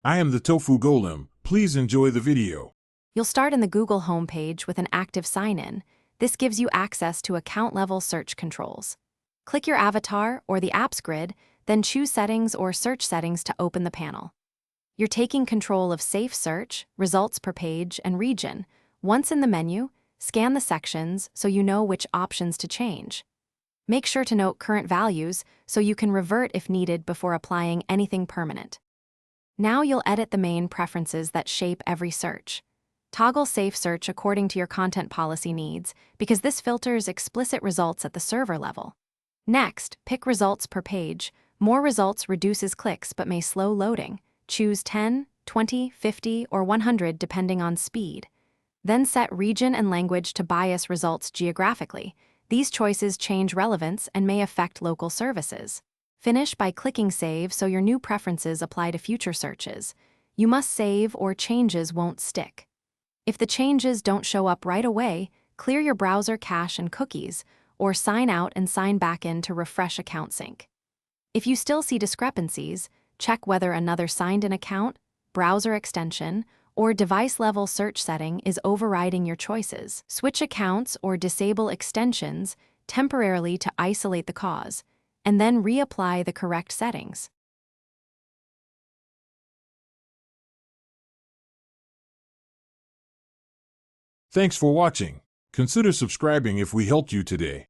I am the Tofu Golem. Please enjoy the video. You'll start in the Google homepage with an active sign-in. This gives you access to account-level search controls. Click your avatar or the apps grid, then choose Settings or Search Settings to open the panel. You're taking control of Safe Search, Results per Page, and Region. Once in the menu, scan the sections so you know which options to change. Make sure to note current values so you can revert if needed before applying anything permanent. Now you'll edit the main preferences that shape every search. Toggle Safe Search according to your content policy needs because this filters explicit results at the server level. Next, pick Results per Page. More results reduces clicks but may slow loading. Choose 10, 20, 50, or 100 depending on speed. Then set region and language to bias results geographically. These choices change relevance and may affect local services. Finish by clicking Save so your new preferences apply to future searches. You must save or changes won't stick. If the changes don't show up right away, clear your browser cache and cookies, or sign out and sign back in to refresh account sync. If you still see discrepancies, check whether another signed-in account, browser extension, or device-level search setting is overriding your choices. Switch accounts or disable extensions temporarily to isolate the cause, and then reapply the correct settings. Thanks for watching. Consider subscribing if we helped you today.